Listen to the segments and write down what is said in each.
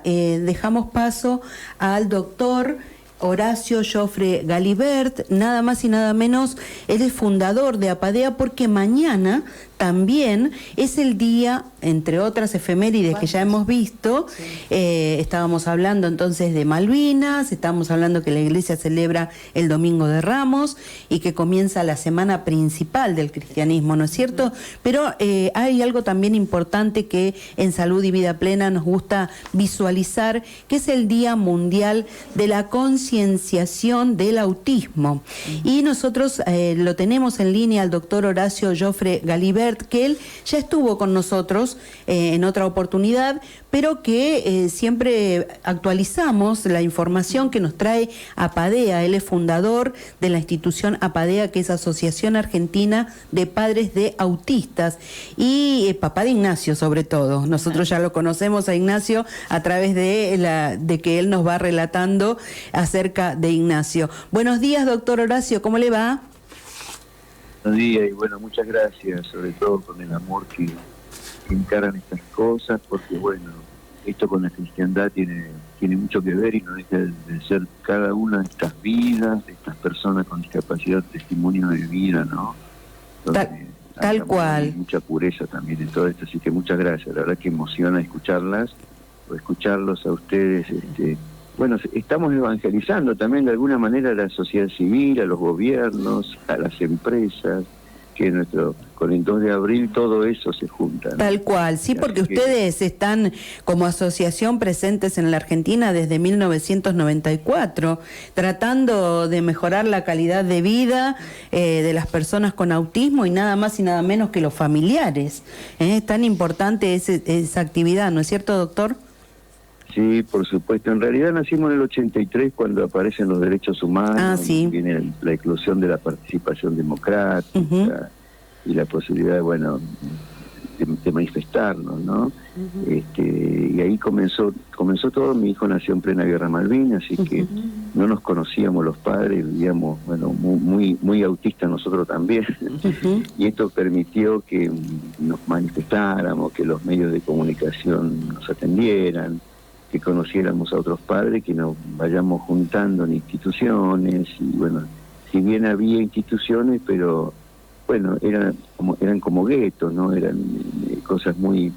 Dejamos paso al doctor Horacio Joffre Galibert, nada más y nada menos. Él es fundador de APADEA, porque mañana también es el día, entre otras efemérides que ya hemos visto. Sí. Estábamos hablando entonces de Malvinas, estábamos hablando que la iglesia celebra el Domingo de Ramos y que comienza la semana principal del cristianismo, ¿no es cierto? Pero hay algo también importante que en Salud y Vida Plena nos gusta visualizar, que es el Día Mundial de la Concienciación del Autismo. Y nosotros lo tenemos en línea al doctor Horacio Joffre Galibert, que él ya estuvo con nosotros en otra oportunidad, pero que siempre actualizamos la información que nos trae APADEA. Él es fundador de la institución APADEA, que es Asociación Argentina de Padres de Autistas, y papá de Ignacio sobre todo. Nosotros ya lo conocemos a Ignacio a través de que él nos va relatando acerca de Ignacio. Buenos días, doctor Horacio, ¿cómo le va? Buenos días, y bueno, muchas gracias, sobre todo con el amor que encaran estas cosas, porque bueno, esto con la cristiandad tiene mucho que ver y no deja de ser cada una de estas vidas, de estas personas con discapacidad, testimonio de vida, ¿no? Tal cual. Hay mucha pureza también en todo esto, así que muchas gracias, la verdad que emociona escucharlas, o escucharlos a ustedes. Bueno, estamos evangelizando también de alguna manera a la sociedad civil, a los gobiernos, a las empresas, que con el 2 de abril todo eso se junta, ¿no? Tal cual, sí, porque ustedes están como asociación presentes en la Argentina desde 1994, tratando de mejorar la calidad de vida de las personas con autismo, y nada más y nada menos que los familiares. Es tan importante esa actividad, ¿no es cierto, doctor? Sí, por supuesto. En realidad nacimos en el 83, cuando aparecen los derechos humanos, sí. Viene la eclosión de la participación democrática y la posibilidad, bueno, de manifestarnos, ¿no? Y ahí comenzó todo. Mi hijo nació en plena guerra Malvinas, así que no nos conocíamos los padres, vivíamos, bueno, muy autistas nosotros también. Y esto permitió que nos manifestáramos, que los medios de comunicación nos atendieran, que conociéramos a otros padres, que nos vayamos juntando en instituciones. Y bueno, si bien había instituciones, pero bueno, eran como guetos, ¿no? Eran cosas muy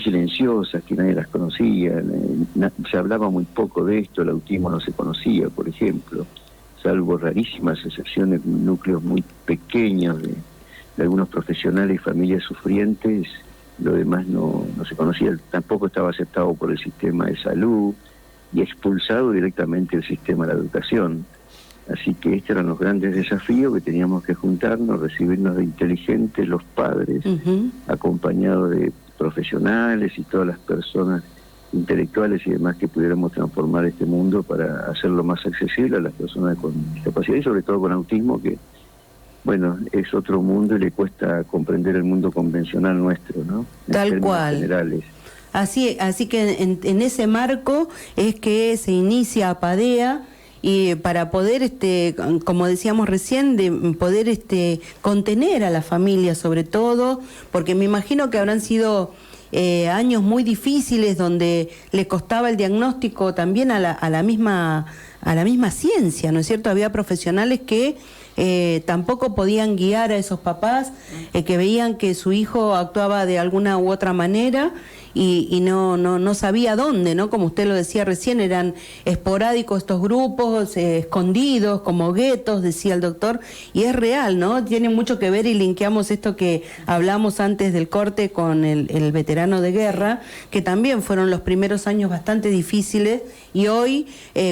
silenciosas, que nadie las conocía. Se hablaba muy poco de esto, el autismo no se conocía, por ejemplo, salvo rarísimas excepciones, núcleos muy pequeños de algunos profesionales y familias sufrientes. Lo demás no se conocía, tampoco estaba aceptado por el sistema de salud y expulsado directamente del sistema de la educación. Así que estos eran los grandes desafíos, que teníamos que juntarnos, recibirnos de inteligentes los padres, acompañados de profesionales y todas las personas intelectuales y demás, que pudiéramos transformar este mundo para hacerlo más accesible a las personas con discapacidad y sobre todo con autismo, que bueno, es otro mundo y le cuesta comprender el mundo convencional nuestro, ¿no? Tal cual. Generales. Así que en ese marco es que se inicia APADEA, y para poder, como decíamos recién, de poder contener a la familia, sobre todo, porque me imagino que habrán sido años muy difíciles, donde le costaba el diagnóstico también a la misma ciencia, ¿no es cierto? Había profesionales que tampoco podían guiar a esos papás, que veían que su hijo actuaba de alguna u otra manera y no sabía dónde, ¿no? Como usted lo decía recién, eran esporádicos estos grupos, escondidos, como guetos, decía el doctor, y es real, ¿no? Tiene mucho que ver, y linkeamos esto que hablamos antes del corte con el veterano de guerra, que también fueron los primeros años bastante difíciles, y hoy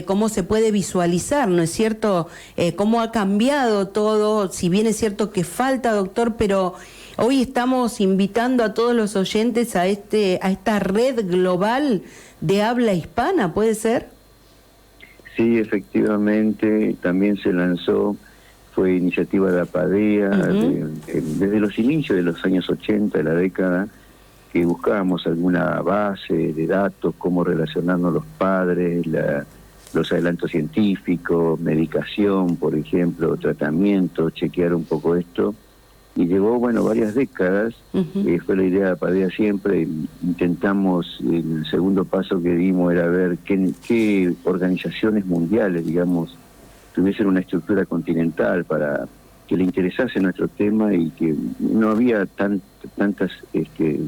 cómo se puede visualizar, ¿no es cierto? Cómo ha cambiado todo, si bien es cierto que falta, doctor, pero hoy estamos invitando a todos los oyentes a esta red global de habla hispana, ¿puede ser? Sí, efectivamente, también se lanzó, fue iniciativa de APADEA, desde los inicios de los años 80 de la década, que buscábamos alguna base de datos, cómo relacionarnos los padres, los adelantos científicos, medicación, por ejemplo, tratamiento, chequear un poco esto. y llevó, bueno, varias décadas. Fue la idea de Apadea siempre. Intentamos, el segundo paso que dimos era ver qué organizaciones mundiales, digamos, tuviesen una estructura continental para que le interesase nuestro tema, y que no había tantas de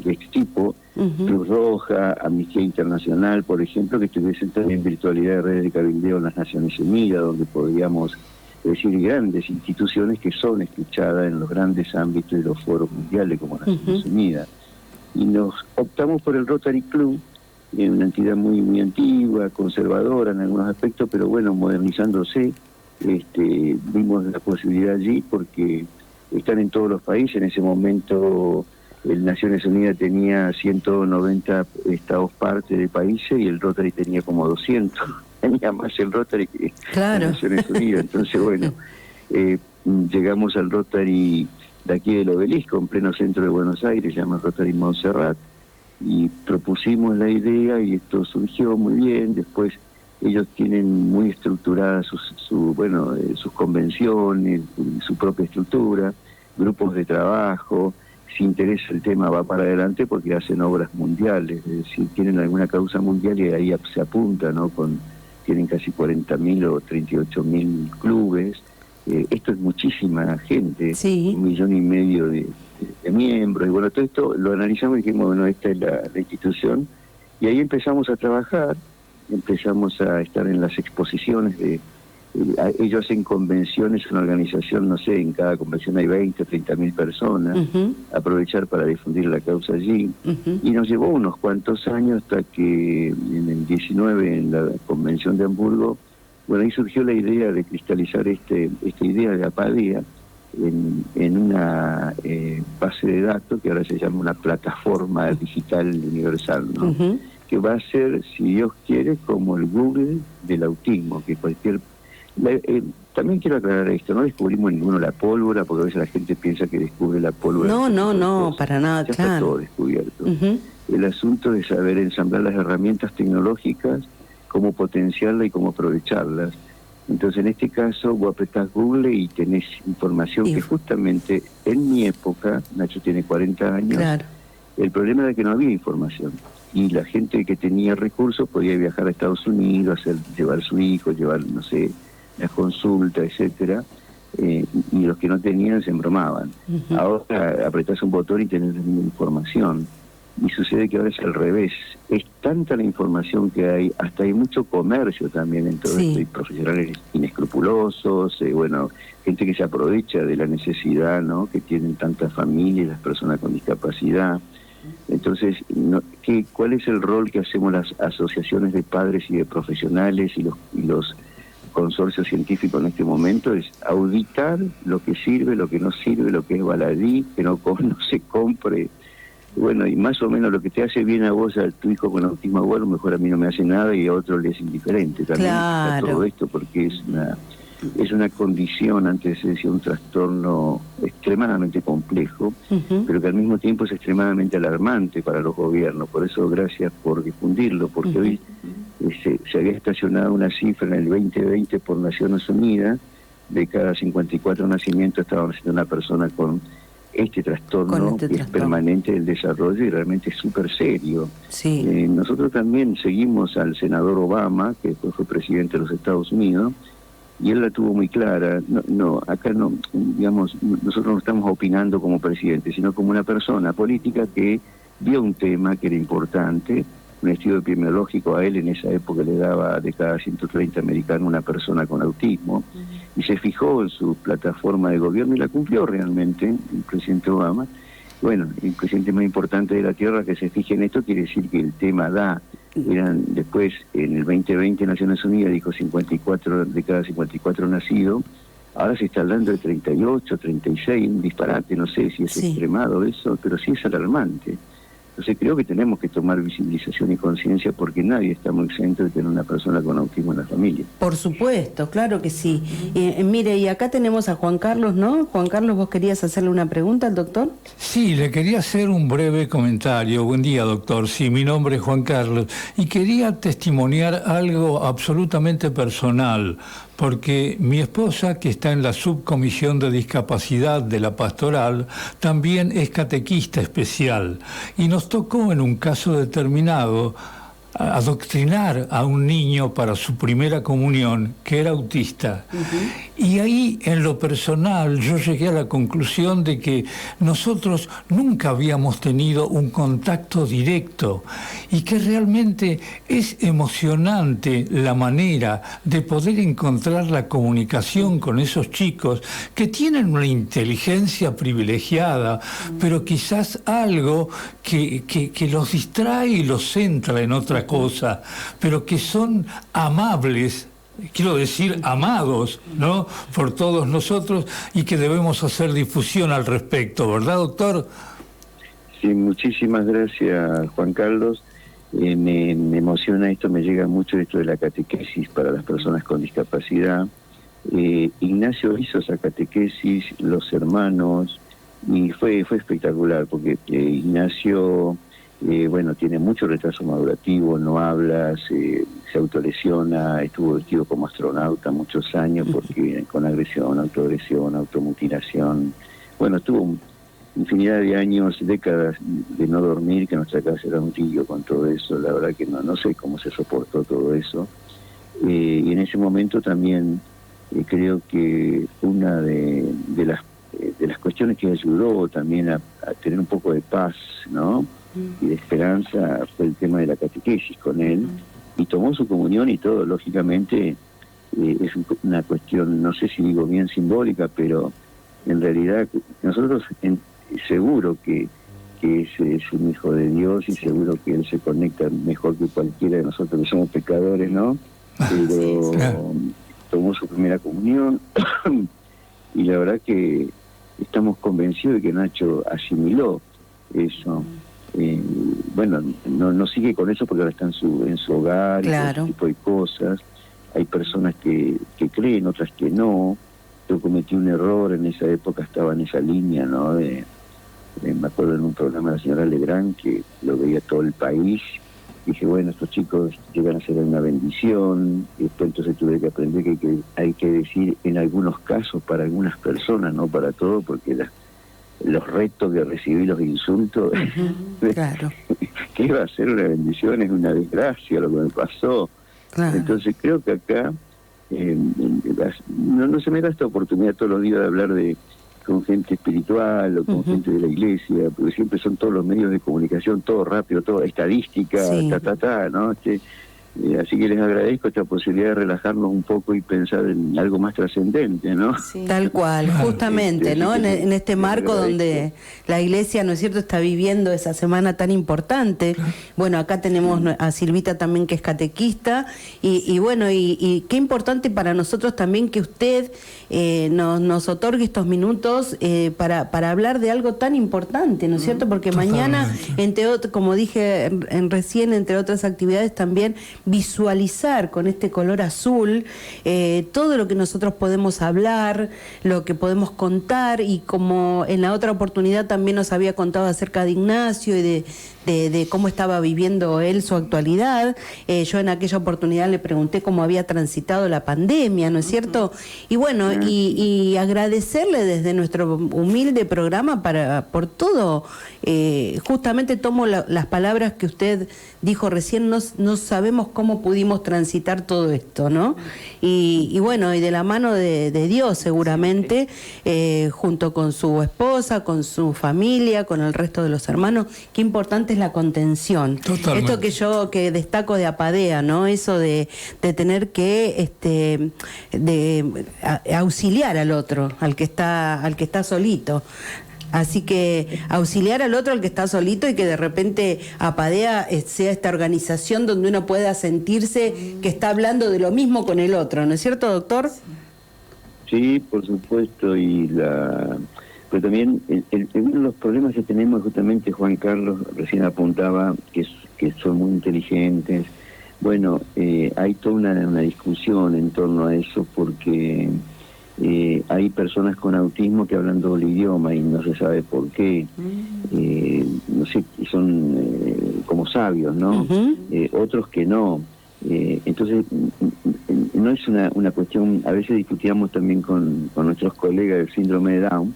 este tipo, Cruz Roja, Amnistía Internacional, por ejemplo, que tuviesen también virtualidad de redes de cabildeo en las Naciones Unidas, donde podríamos decir grandes instituciones que son escuchadas en los grandes ámbitos de los foros mundiales como Naciones Unidas. Y nos optamos por el Rotary Club, una entidad muy, muy antigua, conservadora en algunos aspectos, pero bueno, modernizándose. Vimos la posibilidad allí porque están en todos los países. En ese momento el Naciones Unidas tenía 190 estados parte de países y el Rotary tenía como 200. Tenía más el Rotary que las Naciones Unidas. Entonces, bueno, llegamos al Rotary de aquí del Obelisco, en pleno centro de Buenos Aires, se llama Rotary Montserrat, y propusimos la idea y esto surgió muy bien. Después ellos tienen muy estructuradas sus convenciones, su propia estructura, grupos de trabajo. Si interesa el tema va para adelante porque hacen obras mundiales, es decir, tienen alguna causa mundial y ahí se apunta, ¿no? Tienen casi 40.000 o 38.000 clubes. Esto es muchísima gente, 1,5 millones de miembros, y bueno, todo esto lo analizamos y dijimos, bueno, esta es la institución, y ahí empezamos a trabajar. Empezamos a estar en las exposiciones ellos hacen convenciones, una organización, no sé, en cada convención hay 20, 30.000 personas, aprovechar para difundir la causa allí, y nos llevó unos cuantos años hasta que en el 19, en la convención de Hamburgo, bueno, ahí surgió la idea de cristalizar esta idea de Apadea en una base de datos que ahora se llama una plataforma digital universal, ¿no? Que va a ser, si Dios quiere, como el Google del autismo, que también quiero aclarar esto, no descubrimos ninguno la pólvora, porque a veces la gente piensa que descubre la pólvora. No, para nada, ya está todo descubierto. El asunto es saber ensamblar las herramientas tecnológicas, cómo potenciarlas y cómo aprovecharlas. Entonces, en este caso, vos apretás Google y tenés información que justamente en mi época, Nacho tiene 40 años, el problema era que no había información. Y la gente que tenía recursos podía viajar a Estados Unidos, llevar su hijo, llevar, no sé, las consultas, etcétera, y los que no tenían se embromaban. Ahora apretás un botón y tenés la misma información. Y sucede que ahora es al revés. Es tanta la información que hay, hasta hay mucho comercio también en todo esto, y profesionales inescrupulosos, gente que se aprovecha de la necesidad, ¿no?, que tienen tantas familias, las personas con discapacidad. Entonces, ¿cuál es el rol que hacemos las asociaciones de padres y de profesionales y los consorcios científicos en este momento? Es auditar lo que sirve, lo que no sirve, lo que es baladí, que no se compre. Bueno, y más o menos lo que te hace bien a vos, a tu hijo con autismo agudo, mejor a mí no me hace nada y a otro le es indiferente también. Todo esto porque es una condición, antes se decía un trastorno extremadamente complejo, pero que al mismo tiempo es extremadamente alarmante para los gobiernos. Por eso, gracias por difundirlo, porque hoy se había estacionado una cifra en el 2020 por Naciones Unidas, de cada 54 nacimientos estaba naciendo una persona con este trastorno, que es permanente del desarrollo y realmente es súper serio. Nosotros también seguimos al senador Obama, que después fue presidente de los Estados Unidos, y él la tuvo muy clara. Acá no, digamos, nosotros no estamos opinando como presidente, sino como una persona política que vio un tema que era importante, un estudio epidemiológico. A él en esa época le daba de cada 130 americanos una persona con autismo, y se fijó en su plataforma de gobierno y la cumplió realmente el presidente Obama. Bueno, el presidente más importante de la Tierra que se fije en esto quiere decir que el tema da. Después, en el 2020, Naciones Unidas dijo 54 de cada 54 nacidos. Ahora se está hablando de 38, 36, un disparate, no sé si es extremado eso, pero sí es alarmante. Entonces creo que tenemos que tomar visibilización y conciencia, porque nadie está muy exento de tener una persona con autismo en la familia. Por supuesto, claro que sí. Mire, y acá tenemos a Juan Carlos, ¿no? Juan Carlos, ¿vos querías hacerle una pregunta al doctor? Sí, le quería hacer un breve comentario. Buen día, doctor. Sí, mi nombre es Juan Carlos y quería testimoniar algo absolutamente personal, porque mi esposa, que está en la subcomisión de discapacidad de la pastoral, también es catequista especial, y nos tocó en un caso determinado adoctrinar a un niño para su primera comunión que era autista. Y ahí, en lo personal, yo llegué a la conclusión de que nosotros nunca habíamos tenido un contacto directo y que realmente es emocionante la manera de poder encontrar la comunicación con esos chicos que tienen una inteligencia privilegiada, pero quizás algo que los distrae y los centra en otra cosa, pero que son amables, quiero decir amados, ¿no?, por todos nosotros, y que debemos hacer difusión al respecto, ¿verdad, doctor? Sí, muchísimas gracias, Juan Carlos. Me emociona esto, me llega mucho esto de la catequesis para las personas con discapacidad. Ignacio hizo esa catequesis, los hermanos, y fue espectacular, porque Ignacio, bueno, tiene mucho retraso madurativo, no habla, se autolesiona, estuvo vestido como astronauta muchos años, porque con agresión, autoagresión, automutilación, bueno, estuvo infinidad de años, décadas de no dormir, que nuestra casa era un tillo con todo eso. La verdad que no sé cómo se soportó todo eso. Y en ese momento también creo que una de las cuestiones que ayudó también a tener un poco de paz, ¿no?, y de esperanza, fue el tema de la catequesis con él, y tomó su comunión y todo. Lógicamente es una cuestión, no sé si digo bien simbólica, pero en realidad nosotros seguro que ese es un hijo de Dios, y seguro que él se conecta mejor que cualquiera de nosotros que somos pecadores, ¿no? Pero claro, tomó su primera comunión y la verdad que estamos convencidos de que Nacho asimiló eso. Bueno, no sigue con eso porque ahora está en su hogar, claro, y todo ese tipo de cosas. Hay personas que creen, otras que no. Yo cometí un error en esa época, estaba en esa línea, ¿no? Me acuerdo en un programa de la señora Legrand, que lo veía todo el país. Dije, bueno, estos chicos llegan a ser una bendición. Y después entonces tuve que aprender que hay que decir en algunos casos para algunas personas, no para todo, porque los retos que recibí, los insultos, claro, que iba a ser una bendición, es una desgracia lo que me pasó. Claro. Entonces creo que acá no se me da esta oportunidad todos los días de hablar con gente espiritual o con gente de la iglesia, porque siempre son todos los medios de comunicación, todo rápido, todo estadística, sí, ¿no? Así que les agradezco esta posibilidad de relajarnos un poco y pensar en algo más trascendente, ¿no? Sí. Tal cual, justamente, ¿no? En este marco donde la Iglesia, ¿no es cierto?, está viviendo esa semana tan importante. Bueno, acá tenemos a Silvita también, que es catequista, y bueno, y qué importante para nosotros también que usted nos otorgue estos minutos para hablar de algo tan importante, ¿no es cierto? Porque mañana, como dije recién, entre otras actividades también, visualizar con este color azul todo lo que nosotros podemos hablar, lo que podemos contar, y como en la otra oportunidad también nos había contado acerca de Ignacio y de cómo estaba viviendo él su actualidad. Yo en aquella oportunidad le pregunté cómo había transitado la pandemia, ¿no es cierto? Y bueno, y agradecerle desde nuestro humilde programa por todo. Justamente tomo las palabras que usted dijo recién, no sabemos cómo pudimos transitar todo esto, ¿no? Y bueno, y de la mano de Dios seguramente, junto con su esposa, con su familia, con el resto de los hermanos. Qué importante es la contención. Totalmente. Esto que yo destaco de Apadea, ¿no? Eso de tener que auxiliar al otro, al que está solito. Así que auxiliar al otro, al que está solito, y que de repente Apadea sea esta organización donde uno pueda sentirse que está hablando de lo mismo con el otro, ¿no es cierto, doctor? Sí, por supuesto, pero también uno de los problemas que tenemos, justamente Juan Carlos recién apuntaba, que son muy inteligentes. Bueno, hay toda una discusión en torno a eso, porque hay personas con autismo que hablan doble idioma y no se sabe por qué. No sé, son como sabios, ¿no? Otros que no. Entonces, no es una cuestión, a veces discutíamos también con nuestros colegas del síndrome de Down,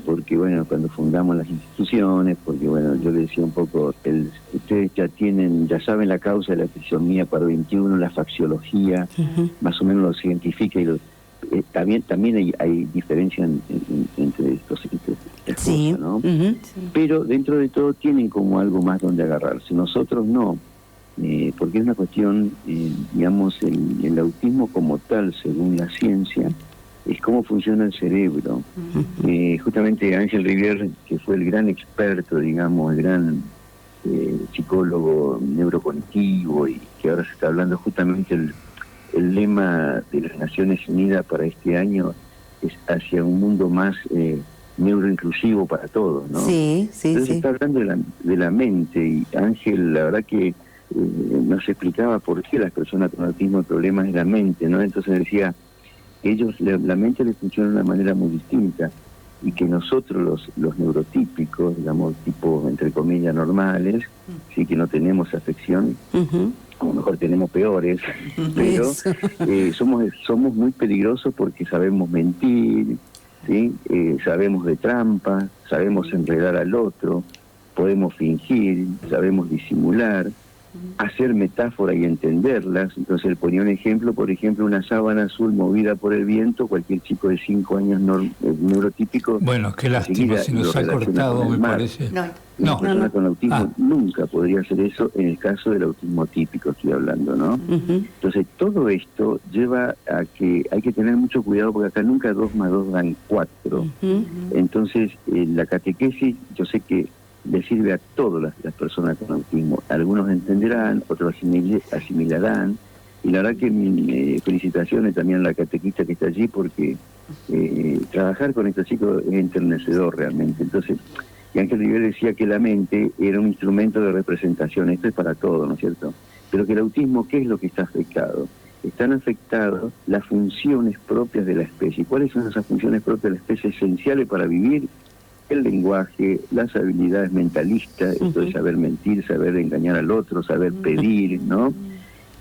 porque bueno, cuando fundamos las instituciones, porque bueno, yo le decía un poco, ustedes ya saben la causa de la trisomía par 21, la faxiología, más o menos lo científica y también hay diferencia entre estas cosas, ¿no? Pero dentro de todo tienen como algo más donde agarrarse, nosotros no. Porque es una cuestión, digamos, el autismo como tal, según la ciencia, es cómo funciona el cerebro. Justamente Ángel Rivière, que fue el gran experto, digamos, el gran psicólogo neurocognitivo, y que ahora se está hablando justamente el lema de las Naciones Unidas para este año es hacia un mundo más neuroinclusivo para todos, ¿no? Sí. Entonces está hablando de la mente, y Ángel, la verdad que nos explicaba por qué las personas con autismo el problema es la mente, ¿no? Entonces decía, la mente les funciona de una manera muy distinta, y que nosotros los neurotípicos, digamos, tipo, entre comillas, normales, sí, que no tenemos afección, a lo mejor tenemos peores, pero somos muy peligrosos porque sabemos mentir, ¿sí? Sabemos de trampa, sabemos enredar al otro, podemos fingir, sabemos disimular, hacer metáfora y entenderlas. Entonces él ponía un ejemplo, por ejemplo, una sábana azul movida por el viento, cualquier chico de 5 años neurotípico... Bueno, qué lástima, se nos ha cortado, me parece. Una persona con autismo nunca podría hacer eso en el caso del autismo típico, estoy hablando, ¿no? Entonces todo esto lleva a que hay que tener mucho cuidado, porque acá nunca 2 más 2 dan 4. Entonces la catequesis, yo sé que le sirve a todas las personas con autismo. Algunos entenderán, otros asimilarán, y la verdad que felicitaciones también a la catequista que está allí, porque trabajar con estos chicos es enternecedor realmente. Entonces, y Ángel Rivière decía que la mente era un instrumento de representación, esto es para todo, ¿no es cierto? Pero que el autismo, ¿qué es lo que está afectado? Están afectadas las funciones propias de la especie. ¿Cuáles son esas funciones propias de la especie esenciales para vivir? El lenguaje, las habilidades mentalistas, esto de saber mentir, saber engañar al otro, saber pedir, ¿no?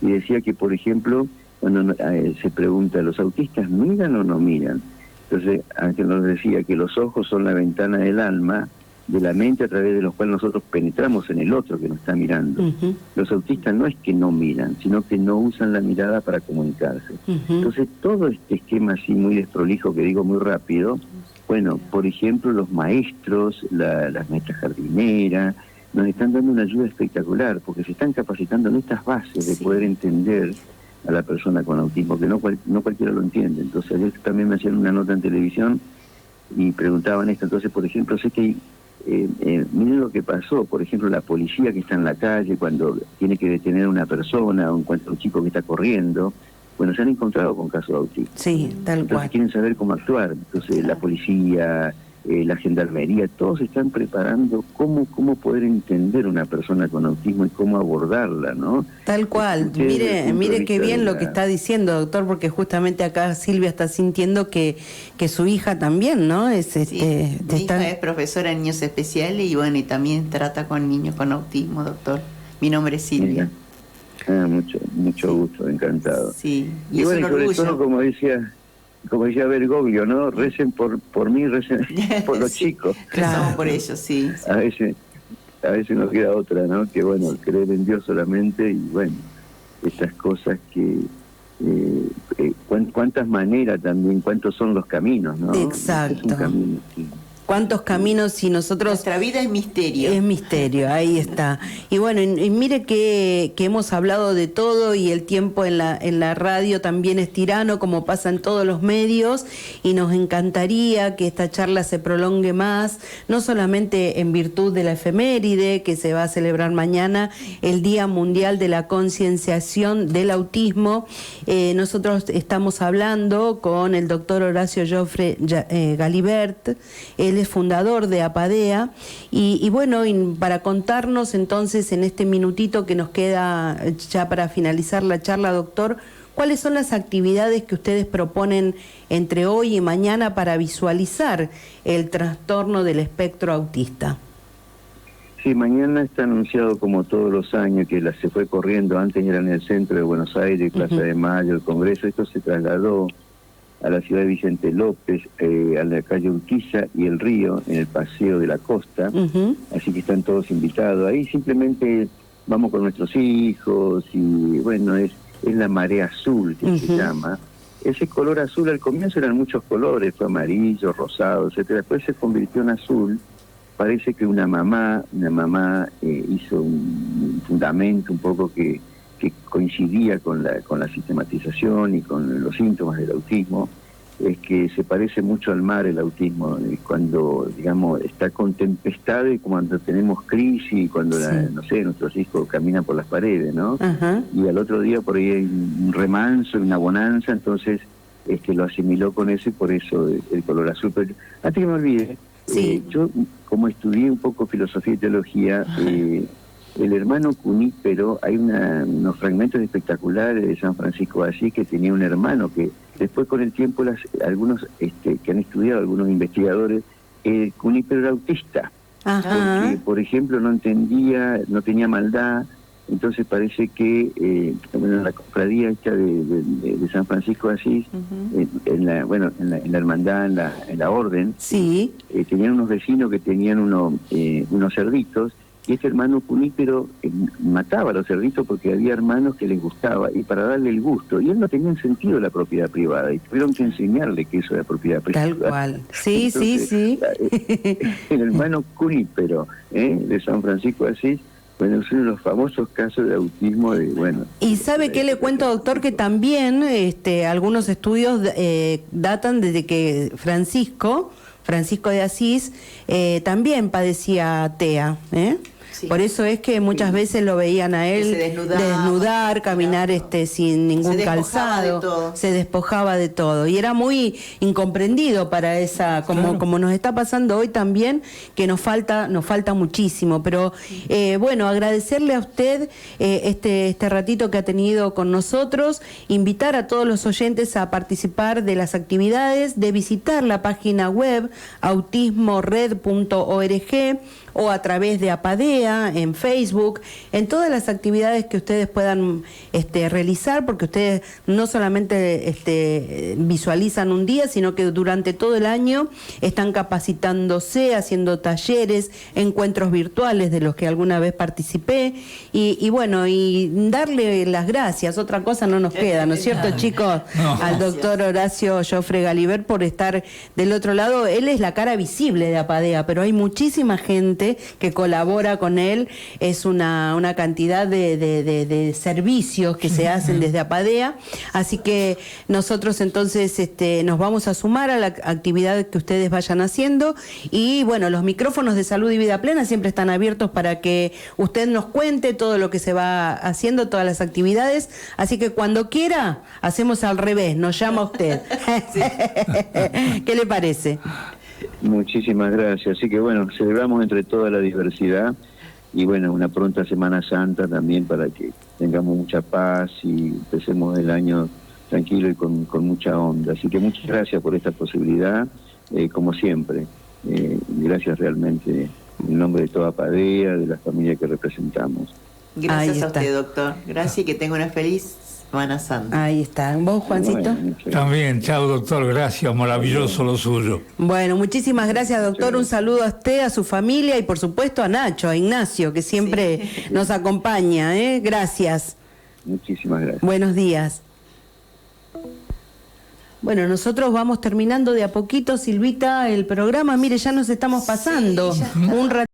Y decía que, por ejemplo, cuando se pregunta, ¿los autistas miran o no miran? Entonces, Ángel nos decía que los ojos son la ventana del alma, de la mente, a través de los cuales nosotros penetramos en el otro que nos está mirando. Los autistas no es que no miran, sino que no usan la mirada para comunicarse. Entonces, todo este esquema así muy desprolijo, que digo muy rápido, bueno, por ejemplo, los maestros, las maestras jardineras, nos están dando una ayuda espectacular, porque se están capacitando en estas bases de poder entender a la persona con autismo, que no cualquiera lo entiende. Entonces, ayer también me hacían una nota en televisión y preguntaban esto. Entonces, por ejemplo, sé que miren lo que pasó, por ejemplo, la policía que está en la calle cuando tiene que detener a una persona o encuentra a un chico que está corriendo. Bueno, se han encontrado con casos de autismo. Sí, tal Entonces cual. quieren saber cómo actuar. Entonces la policía, la gendarmería, todos están preparando cómo poder entender una persona con autismo y cómo abordarla, ¿no? Tal cual. Mire qué bien lo que está diciendo, doctor, porque justamente acá Silvia está sintiendo que su hija también, ¿no? Mi hija es profesora de niños especiales y bueno, y también trata con niños con autismo, doctor. Mi nombre es Silvia. Mucho gusto, encantado. Sí, y bueno, sobre todo, como decía Bergoglio, ¿no? Recen por mí, recen por los chicos. Rezamos por ellos, sí. A veces nos queda otra, ¿no? Que bueno, creer en Dios solamente, y bueno, estas cosas que cuántas maneras también, cuántos son los caminos, ¿no? Exacto. Es un camino, sí. Cuántos caminos, y nosotros... Nuestra vida es misterio. Es misterio, ahí está. Y bueno, y mire que hemos hablado de todo, y el tiempo en la radio también es tirano, como pasa en todos los medios, y nos encantaría que esta charla se prolongue más, no solamente en virtud de la efeméride que se va a celebrar mañana, el Día Mundial de la Concienciación del Autismo. Nosotros estamos hablando con el doctor Horacio Joffre Galibert. Él es fundador de APADEA, y bueno, para contarnos entonces en este minutito que nos queda ya para finalizar la charla, doctor, ¿cuáles son las actividades que ustedes proponen entre hoy y mañana para visualizar el trastorno del espectro autista? Sí, mañana está anunciado como todos los años que se fue corriendo, antes era en el centro de Buenos Aires, Plaza de Mayo, el Congreso, esto se trasladó a la ciudad de Vicente López, a la calle Urquiza y el Río, en el Paseo de la Costa, así que están todos invitados. Ahí simplemente vamos con nuestros hijos y bueno, es la marea azul que se llama. Ese color azul al comienzo eran muchos colores, fue amarillo, rosado, etcétera. Después se convirtió en azul. Parece que una mamá hizo un fundamento un poco que coincidía con la sistematización y con los síntomas del autismo, es que se parece mucho al mar el autismo, cuando, digamos, está con tempestad y cuando tenemos crisis, cuando, no sé, nuestros hijos caminan por las paredes, ¿no? Y al otro día por ahí hay un remanso, una bonanza, entonces lo asimiló con eso y por eso el color azul. Pero antes que me olvide, yo como estudié un poco filosofía y teología, el hermano Cunípero, hay unos fragmentos espectaculares de San Francisco de Asís, que tenía un hermano que después con el tiempo algunos que han estudiado, algunos investigadores, Cunípero era autista, porque por ejemplo no entendía, no tenía maldad. Entonces parece que en la cofradía esta de San Francisco de Asís, en la hermandad, en la orden, tenían unos vecinos que tenían unos cerditos, y este hermano Cunípero mataba a los cerditos porque había hermanos que les gustaba, y para darle el gusto, y él no tenía sentido la propiedad privada, y tuvieron que enseñarle que eso era propiedad privada. Tal cual, sí. El hermano Cunípero de San Francisco de Asís, bueno, es uno de los famosos casos de autismo ¿Y sabe qué le cuento, doctor? Que también algunos estudios datan desde que Francisco de Asís también padecía TEA, Por eso es que muchas veces lo veían a él desnudar, caminar sin ningún calzado, se despojaba de todo, y era muy incomprendido para esa, como nos está pasando hoy también, que nos falta muchísimo. Pero bueno, agradecerle a usted este ratito que ha tenido con nosotros, invitar a todos los oyentes a participar de las actividades, de visitar la página web autismored.org o a través de Apadea, en Facebook, en todas las actividades que ustedes puedan realizar, porque ustedes no solamente visualizan un día, sino que durante todo el año están capacitándose, haciendo talleres, encuentros virtuales de los que alguna vez participé, y bueno, y darle las gracias, otra cosa no nos queda, ¿no es cierto, chicos? Al doctor Horacio Joffre Galibert por estar del otro lado. Él es la cara visible de Apadea, pero hay muchísima gente que colabora con él, es una cantidad de servicios que se hacen desde Apadea, así que nosotros entonces nos vamos a sumar a la actividad que ustedes vayan haciendo, y bueno, los micrófonos de Salud y Vida Plena siempre están abiertos para que usted nos cuente todo lo que se va haciendo, todas las actividades, así que cuando quiera, hacemos al revés, nos llama usted. ¿Qué le parece? Muchísimas gracias. Así que bueno, celebramos entre toda la diversidad y bueno, una pronta Semana Santa también para que tengamos mucha paz y empecemos el año tranquilo y con mucha onda. Así que muchas gracias por esta posibilidad, como siempre. Gracias realmente en nombre de toda Apadea, de la familia que representamos. Gracias a usted, doctor. Gracias y que tenga una feliz Semana Santa. Ahí está. ¿Vos, Juancito? Bueno, También, chao, doctor, gracias, maravilloso lo suyo. Bueno, muchísimas gracias, doctor. Un saludo a usted, a su familia y por supuesto a Nacho, a Ignacio, que siempre nos acompaña. Gracias. Muchísimas gracias. Buenos días. Bueno, nosotros vamos terminando de a poquito, Silvita, el programa. Mire, ya nos estamos pasando un ratito.